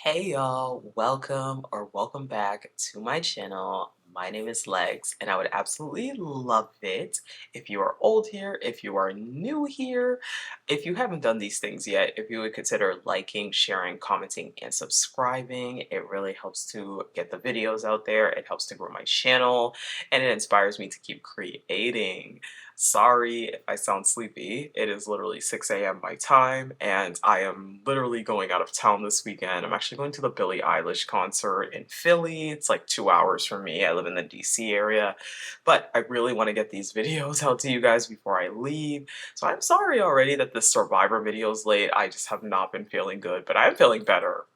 Hey y'all, welcome back to my channel. My name is Legs, and I would absolutely love it if you are old here, if you are new here, if you haven't done these things yet, if you would consider liking, sharing, commenting, and subscribing. It really helps to get the videos out there, it helps to grow my channel, and it inspires me to keep creating. Sorry if I sound sleepy. It is literally 6 a.m. my time, and I am literally going out of town this weekend. I'm actually going to the Billie Eilish concert in Philly. It's like 2 hours from me. I live in the DC area, but I really want to get these videos out to you guys before I leave. So I'm sorry already that the Survivor video is late. I just have not been feeling good, but I'm feeling better.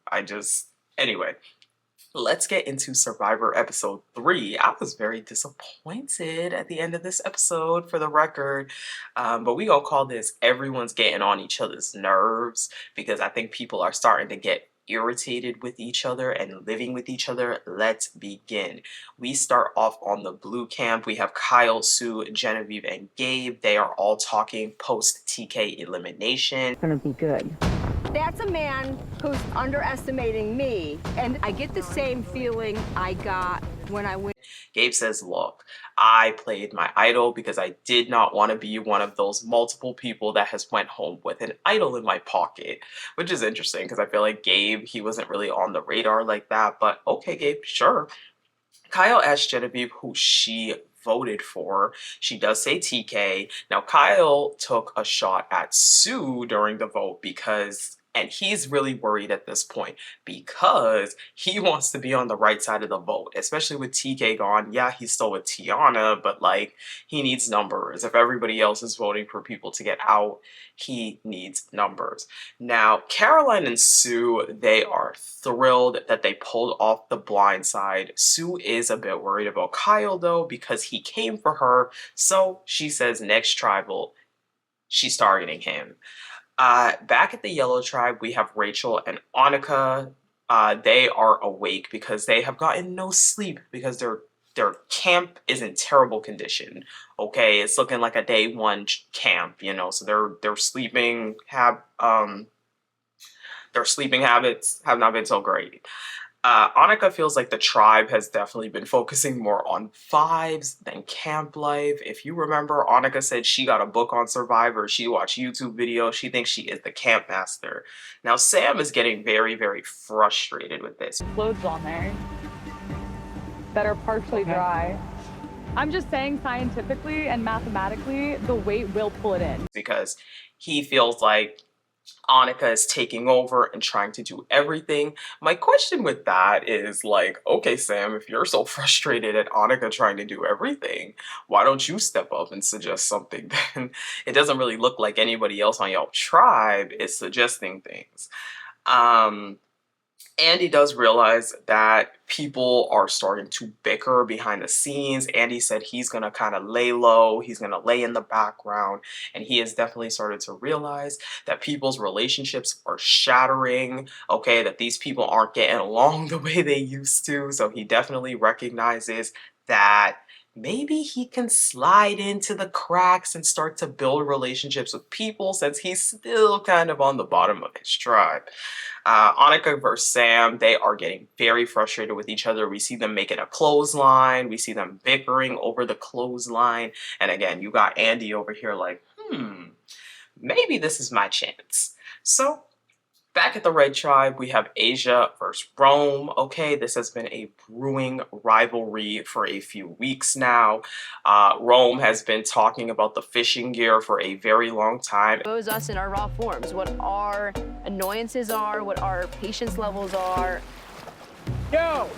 Anyway. Let's get into Survivor episode 3. I was very disappointed at the end of this episode, for the record. But we gonna call this everyone's getting on each other's nerves because I think people are starting to get irritated with each other and living with each other. Let's begin. We start off on the blue camp. We have Kyle, Sue, Genevieve, and Gabe. They are all talking post TK elimination. Gonna be good. That's a man who's underestimating me, and I get the same feeling I got when I went. Gabe says, look, I played my idol because I did not want to be one of those multiple people that has went home with an idol in my pocket, which is interesting because I feel like Gabe, he wasn't really on the radar like that, but okay, Gabe, sure. Kyle asked Genevieve who she voted for. She does say TK. Now, Kyle took a shot at Sue during the vote and he's really worried at this point because he wants to be on the right side of the vote, especially with TK gone. Yeah, he's still with Tiana, but like he needs numbers. If everybody else is voting for people to get out, he needs numbers. Now, Caroline and Sue, they are thrilled that they pulled off the blind side. Sue is a bit worried about Kyle though because he came for her. So she says next tribal, she's targeting him. Back at the Yellow Tribe, we have Rachel and Annika. They are awake because they have gotten no sleep because their camp is in terrible condition. Okay, it's looking like a day one camp, you know. So their sleeping habits have not been so great. Annika feels like the tribe has definitely been focusing more on vibes than camp life. If you remember, Annika said she got a book on Survivor. She watched YouTube videos. She thinks she is the camp master. Now, Sam is getting very, very frustrated with this. Clothes on there that are partially dry. I'm just saying scientifically and mathematically, the weight will pull it in. Because he feels like Annika is taking over and trying to do everything. My question with that is like, okay, Sam, if you're so frustrated at Annika trying to do everything, why don't you step up and suggest something then? It doesn't really look like anybody else on your tribe is suggesting things. Andy does realize that people are starting to bicker behind the scenes. Andy said he's going to kind of lay low, he's going to lay in the background, and he has definitely started to realize that people's relationships are shattering, okay, that these people aren't getting along the way they used to. So he definitely recognizes that maybe he can slide into the cracks and start to build relationships with people since he's still kind of on the bottom of his tribe. Annika versus Sam, they are getting very frustrated with each other. We see them making a clothesline. We see them bickering over the clothesline. And again, you got Andy over here like, maybe this is my chance. So back at the Red Tribe, we have Asia versus Rome. Okay, this has been a brewing rivalry for a few weeks now. Rome has been talking about the fishing gear for a very long time. Expose us in our raw forms, what our annoyances are, what our patience levels are. Yo,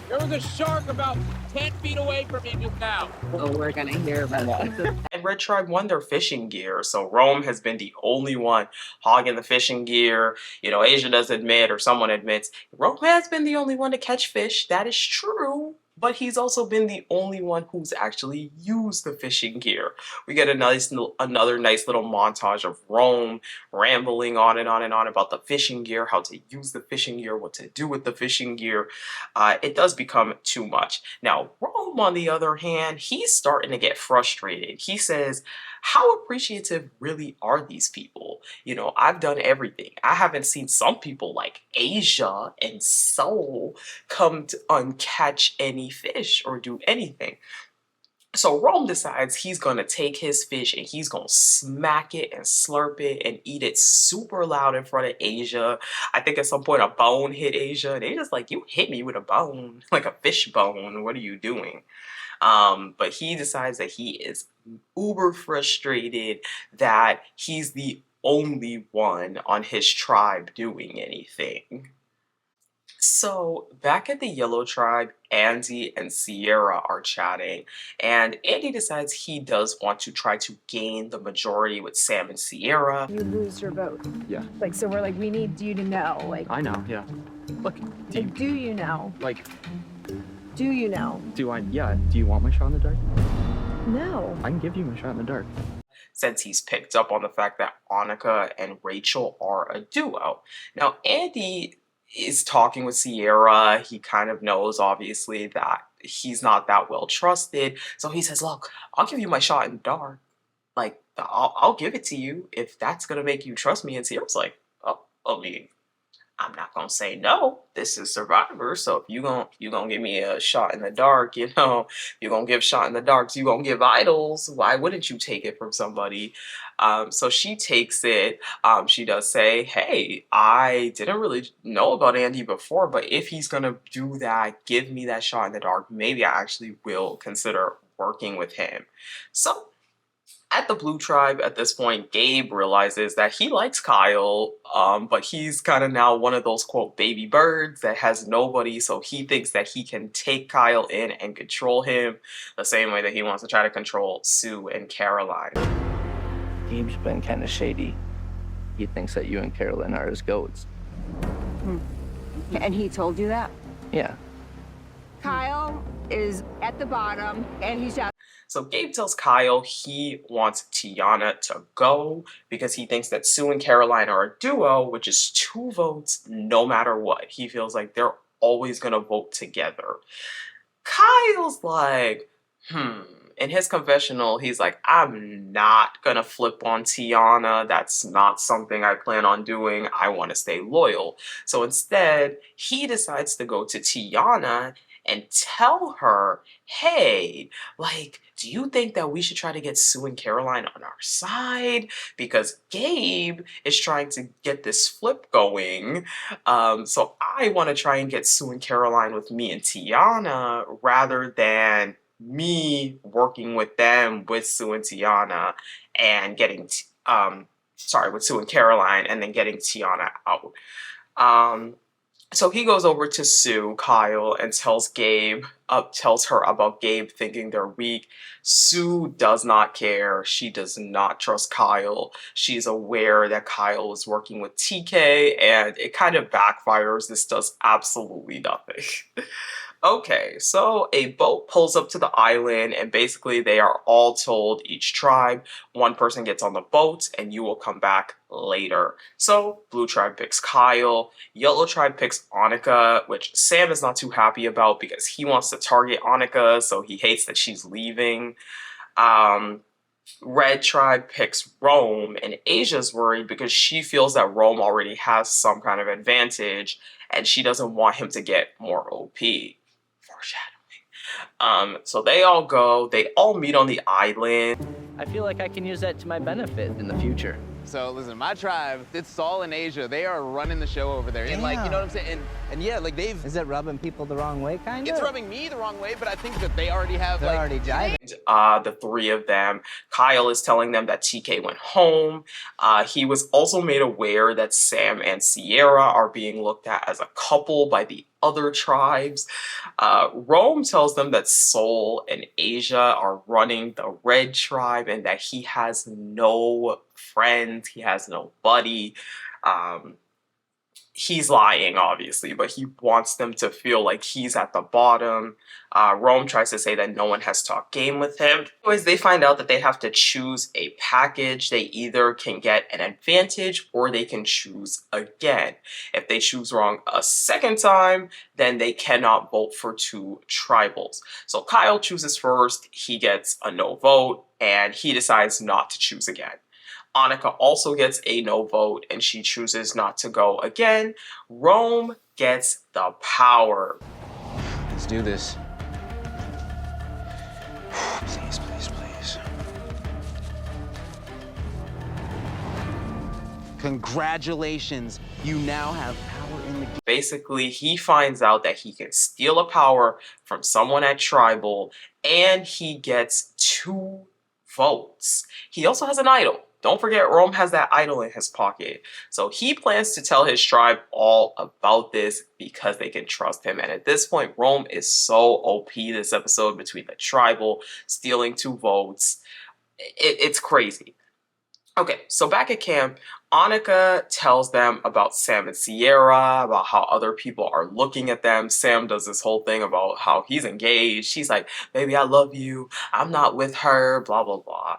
there was a shark about 10 feet away from you just now. Oh, we're gonna hear about that. And Red Tribe won their fishing gear, so Rome has been the only one hogging the fishing gear. You know, Asia does admit, or someone admits, Rome has been the only one to catch fish. That is true. But he's also been the only one who's actually used the fishing gear. We get another nice little montage of Rome rambling on and on and on about the fishing gear, how to use the fishing gear, what to do with the fishing gear. It does become too much. Now, Rome, on the other hand, he's starting to get frustrated. He says, how appreciative really are these people? You know, I've done everything. I haven't seen some people like Asia and Seoul come to uncatch any fish or do anything. So Rome decides he's gonna take his fish and he's gonna smack it and slurp it and eat it super loud in front of Asia. I think at some point a bone hit Asia, and Asia's like, "You hit me with a bone, like a fish bone. What are you doing?" But he decides that he is uber frustrated that he's the only one on his tribe doing anything. So back at the Yellow Tribe, Andy and Sierra are chatting, and Andy decides he does want to try to gain the majority with Sam and Sierra. You lose your vote. Yeah. Like, so we're like, we need you to know. Like, I know, yeah. Look, do you know? like, Do you know? do you want my shot in the dark? No. I can give you my shot in the dark. Since he's picked up on the fact that Annika and Rachel are a duo. Now, Andy is talking with Sierra. He kind of knows, obviously, that he's not that well trusted. So he says, "Look, I'll give you my shot in the dark. Like, I'll give it to you if that's going to make you trust me." And Sierra's like, "Oh, I mean, I'm not gonna say no. This is Survivor, so if you gonna give me a shot in the dark, you know, you're gonna give shot in the darks, you gonna give idols. Why wouldn't you take it from somebody?" So she takes it. She does say, "Hey, I didn't really know about Andy before, but if he's gonna do that, give me that shot in the dark. Maybe I actually will consider working with him." So at the Blue Tribe, at this point, Gabe realizes that he likes Kyle, but he's kind of now one of those, quote, baby birds that has nobody, so he thinks that he can take Kyle in and control him the same way that he wants to try to control Sue and Caroline. Gabe's been kind of shady. He thinks that you and Carolyn are his goats. And he told you that? Yeah. Kyle is at the bottom, and he's out. So Gabe tells Kyle he wants Tiana to go because he thinks that Sue and Caroline are a duo, which is 2 votes no matter what. He feels like they're always going to vote together. Kyle's like, In his confessional, he's like, "I'm not going to flip on Tiana. That's not something I plan on doing. I want to stay loyal." So instead, he decides to go to Tiana and tell her, "Hey, like, do you think that we should try to get Sue and Caroline on our side? Because Gabe is trying to get this flip going. So I want to try and get Sue and Caroline with me and Tiana rather than me working with them with Sue and Tiana and getting, with Sue and Caroline and then getting Tiana out." So he goes over to Sue, Kyle, and tells her about Gabe thinking they're weak. Sue does not care. She does not trust Kyle. She's aware that Kyle is working with TK, and it kind of backfires. This does absolutely nothing. Okay, so a boat pulls up to the island, and basically they are all told, each tribe, one person gets on the boat and you will come back later. So Blue Tribe picks Kyle, Yellow Tribe picks Annika, which Sam is not too happy about because he wants to target Annika, so he hates that she's leaving. Red Tribe picks Rome, and Asia's worried because she feels that Rome already has some kind of advantage and she doesn't want him to get more OP. Foreshadowing. So they all go, they all meet on the island. I feel like I can use that to my benefit in the future. So listen, my tribe, it's Saul and Asia. They are running the show over there. And like, you know what I'm saying? And yeah, like they've... Is it rubbing people the wrong way, kind of? It's rubbing me the wrong way, but I think that they already have They're already jiving. The 3 of them. Kyle is telling them that TK went home. He was also made aware that Sam and Sierra are being looked at as a couple by the other tribes. Rome tells them that Soul and Asia are running the Red Tribe and that he has no friends, he has no buddy. he's lying, obviously, but he wants them to feel like he's at the bottom. Rome tries to say that no one has talked game with him. Anyways, they find out that they have to choose a package. They either can get an advantage or they can choose again. If they choose wrong a second time, then they cannot vote for 2 tribals. So Kyle chooses first, he gets a no vote, and he decides not to choose again. Annika also gets a no vote and she chooses not to go again. Rome gets the power. Let's do this. Please, please, please. Congratulations, you now have power in the game. Basically, he finds out that he can steal a power from someone at Tribal and he gets 2 votes. He also has an idol. Don't forget, Rome has that idol in his pocket. So he plans to tell his tribe all about this because they can trust him. And at this point, Rome is so OP this episode between the tribal, stealing 2 votes. It's crazy. Okay, so back at camp, Annika tells them about Sam and Sierra, about how other people are looking at them. Sam does this whole thing about how he's engaged. She's like, baby, I love you. I'm not with her, blah, blah, blah.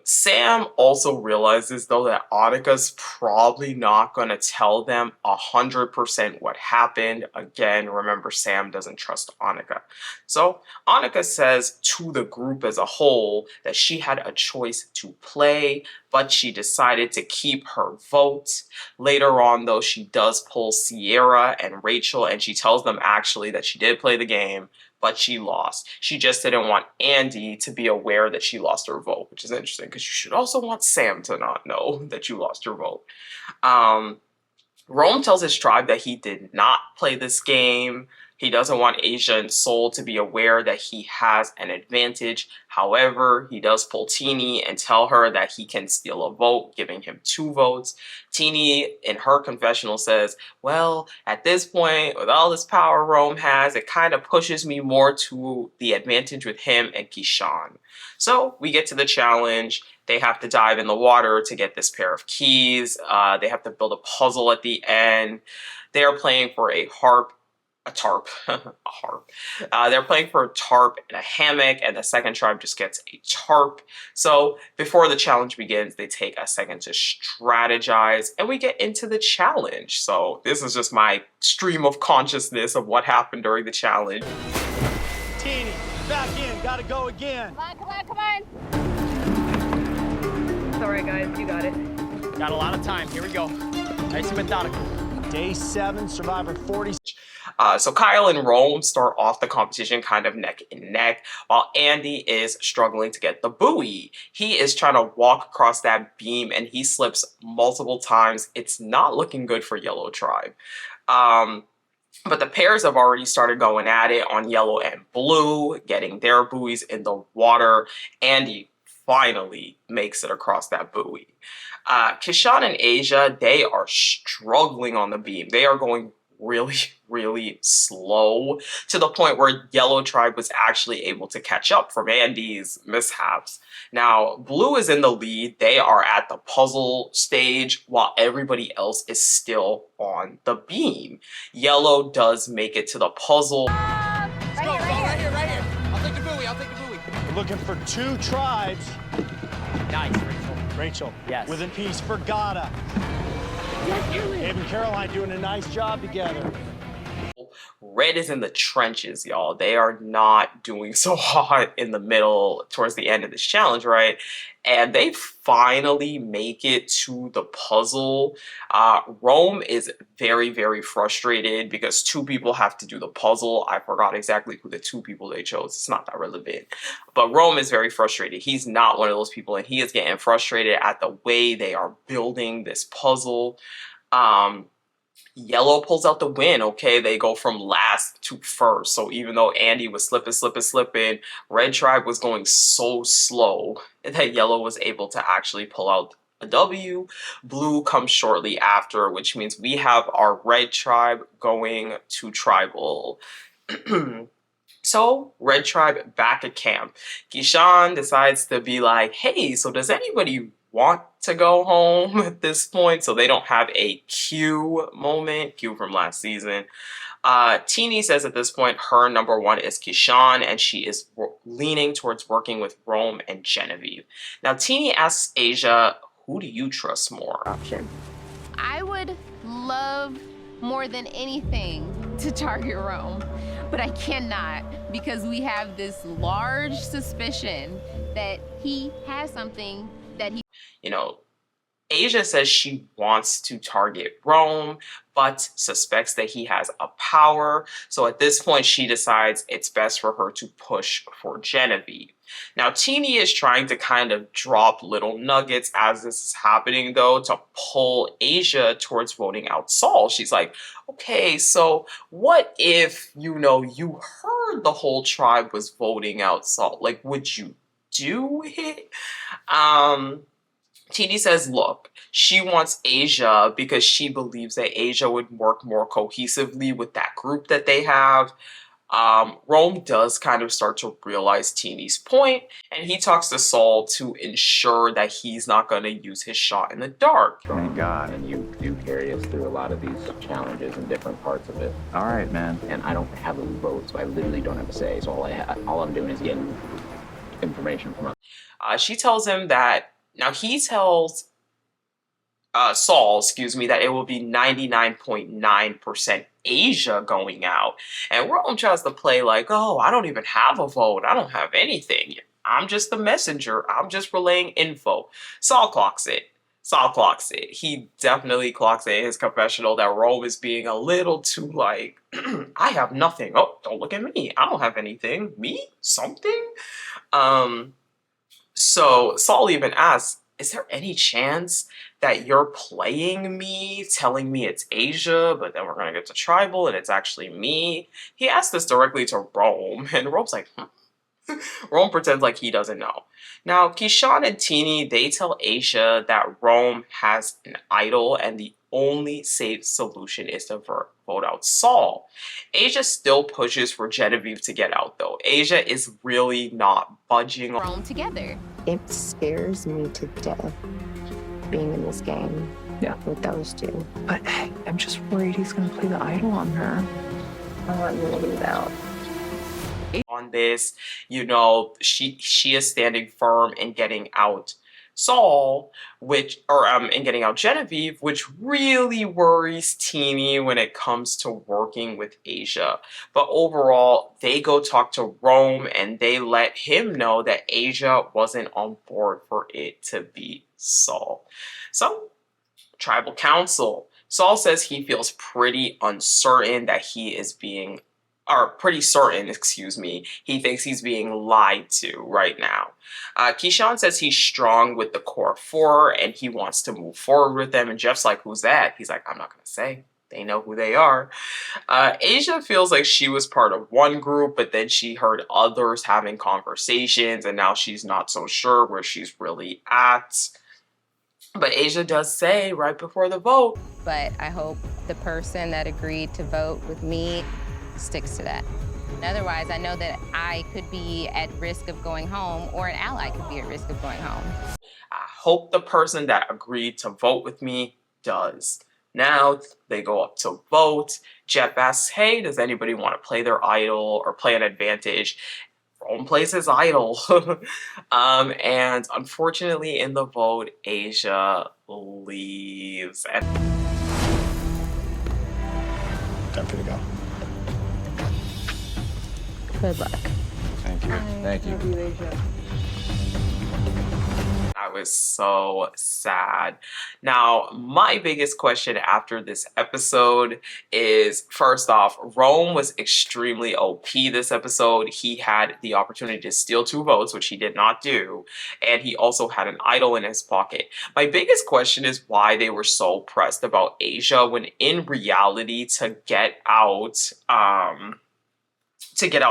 Sam also realizes though that Annika's probably not going to tell them 100% what happened. Again, remember, Sam doesn't trust Annika. So Annika says to the group as a whole that she had a choice to play, but she decided to keep her vote. Later on though, she does pull Sierra and Rachel and she tells them actually that she did play the game, but she lost. She just didn't want Andy to be aware that she lost her vote, which is interesting because you should also want Sam to not know that you lost your vote. Rome tells his tribe that he did not play this game. He doesn't want Asia and Soul to be aware that he has an advantage. However, he does pull Teeny and tell her that he can steal a vote, giving him 2 votes. Teeny, in her confessional, says, well, at this point, with all this power Rome has, it kind of pushes me more to the advantage with him and Kishan. So we get to the challenge. They have to dive in the water to get this pair of keys. They have to build a puzzle at the end. They are playing for a tarp. They're playing for a tarp and a hammock, and the second tribe just gets a tarp. So before the challenge begins, they take a second to strategize, and we get into the challenge. So this is just my stream of consciousness of what happened during the challenge. Teeny, back in, gotta go again. Come on, come on, come on. It's all right, guys. You got it. Got a lot of time, here we go. Nice and methodical. Day 7, Survivor 40. So Kyle and Rome start off the competition kind of neck and neck, while Andy is struggling to get the buoy. He is trying to walk across that beam and he slips multiple times. It's not looking good for Yellow Tribe. But the pairs have already started going at it on Yellow and Blue, getting their buoys in the water. Andy finally makes it across that buoy. Kishan and Asia, they are struggling on the beam. They are going really slow to the point where Yellow Tribe was actually able to catch up from Andy's mishaps. Now, Blue is in the lead. They are at the puzzle stage while everybody else is still on the beam. Yellow does make it to the puzzle. Right here. Right here. I'll take the buoy. We're looking for 2 tribes. Nice, Rachel. Rachel, Yes. with a piece for Gata. Abe and Caroline doing a nice job together. Red is in the trenches, y'all. They are not doing so hot in the middle towards the end of this challenge, right? And they finally make it to the puzzle. Rome is very frustrated because 2 people have to do the puzzle. I forgot exactly who the 2 people they chose. It's not that relevant. But Rome is very frustrated. He's not one of those people, and he is getting frustrated at the way they are building this puzzle. Yellow pulls out the win, okay? They go from last to first. So even though Andy was slipping, Red Tribe was going so slow that Yellow was able to actually pull out a W. Blue comes shortly after, which means we have our Red Tribe going to Tribal. So, Red Tribe back at camp. Kishan decides to be like, hey, so does anybody want to go home at this point, so they don't have a Q moment, Q from last season. Teenie says at this point her number one is Keyshawn, and she is leaning towards working with Rome and Genevieve. Now Teenie asks Asia, who do you trust more? Option. I would love more than anything to target Rome, but I cannot because we have this large suspicion that he has something that he... You know, Asia says she wants to target Rome, but suspects that he has a power. So at this point, she decides it's best for her to push for Genevieve. Now, Teenie is trying to kind of drop little nuggets as this is happening, though, to pull Asia towards voting out Saul. She's like, okay, so what if, you know, you heard the whole tribe was voting out Saul? Like, would you do it? Teenie says, look, she wants Asia because she believes that Asia would work more cohesively with that group that they have. Rome does kind of start to realize Teenie's point, and he talks to Saul to ensure that he's not going to use his shot in the dark. Thank God. And you do carry us through a lot of these challenges and different parts of it. All right, man. And I don't have a vote, so I literally don't have a say. So all I'm doing is getting information from her. She tells him that, now he tells Saul, excuse me, that it will be 99.9% Asia going out. And Rome tries to play like, oh, I don't even have a vote. I don't have anything. I'm just the messenger. I'm just relaying info. Saul clocks it. He definitely clocks it in his confessional that Rome is being a little too like, I have nothing. Oh, don't look at me. I don't have anything. Me? Something? So Saul even asks, is there any chance that you're playing me, telling me it's Asia, but then we're going to get to tribal and it's actually me? He asked this directly to Rome, and Rome's like, Rome pretends like he doesn't know. Now, Keyshawn and Teenie, they tell Asia that Rome has an idol and the only safe solution is to vote out Saul. Asia still pushes for Genevieve to get out, though. Asia is really not budging on Rome together. It scares me to death being in this game with those two. But I'm just worried he's gonna play the idol on her. I want him to get out. on this. You know, she is standing firm in getting out Saul, in getting out Genevieve, which really worries Teenie when it comes to working with Asia. But overall, they go talk to Rome and they let him know that Asia wasn't on board for it to be Saul. So, tribal council. Saul says he feels pretty uncertain that he is being pretty certain, he thinks he's being lied to right now. Keyshawn says he's strong with the core four and he wants to move forward with them. And Jeff's like, who's that? He's like, I'm not going to say. They know who they are. Asia feels like she was part of one group, but then she heard others having conversations and now she's not so sure where she's really at. But Asia does say right before the vote, But I hope the person that agreed to vote with me sticks to that. Otherwise, I know that I could be at risk of going home, or an ally could be at risk of going home. I hope the person that agreed to vote with me does. Now they go up to vote. Jeff asks, hey, does anybody want to play their idol or play an advantage? Rome plays his idol. And unfortunately in the vote, Asia leaves. Time for you to go. Good luck. Thank you. Thank you. I was so sad. Now, my biggest question after this episode is, first off, Rome was extremely OP this episode. He had the opportunity to steal 2 votes, which he did not do, and he also had an idol in his pocket. My biggest question is why they were so pressed about Asia when in reality to get out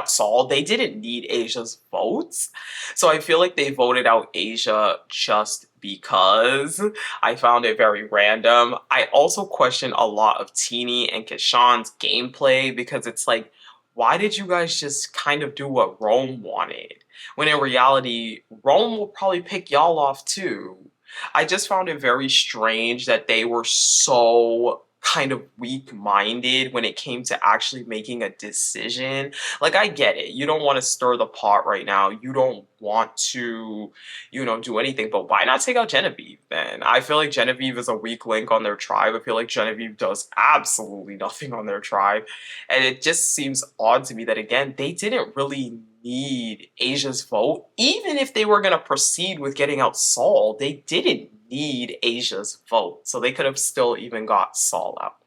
Saul, they didn't need Asia's votes. So I feel like they voted out Asia just because. I found it very random. I also question a lot of Teenie and Keyshawn's gameplay because it's like, why did you guys just kind of do what Rome wanted? When in reality, Rome will probably pick y'all off too. I just found it very strange that they were so kind of weak-minded when it came to actually making a decision. Like, I get it. You don't want to stir the pot right now. You don't want to, you know, do anything. But why not take out Genevieve then? I feel like Genevieve is a weak link on their tribe. I feel like Genevieve does absolutely nothing on their tribe. And it just seems odd to me that, again, they didn't really need Asia's vote. Even if they were going to proceed with getting out Saul, they didn't need Asia's vote. So they could have still even got Saul out.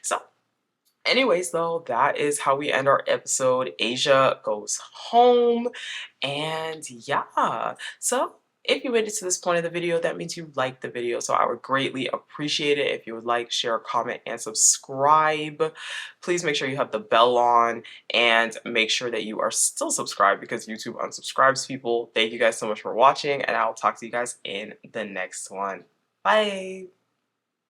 So anyways, though, that is how we end our episode. Asia goes home. And yeah, so if you made it to this point of the video, that means you liked the video. So I would greatly appreciate it if you would like, share, comment, and subscribe. Please make sure you have the bell on and make sure that you are still subscribed because YouTube unsubscribes people. Thank you guys so much for watching, and I'll talk to you guys in the next one. Bye!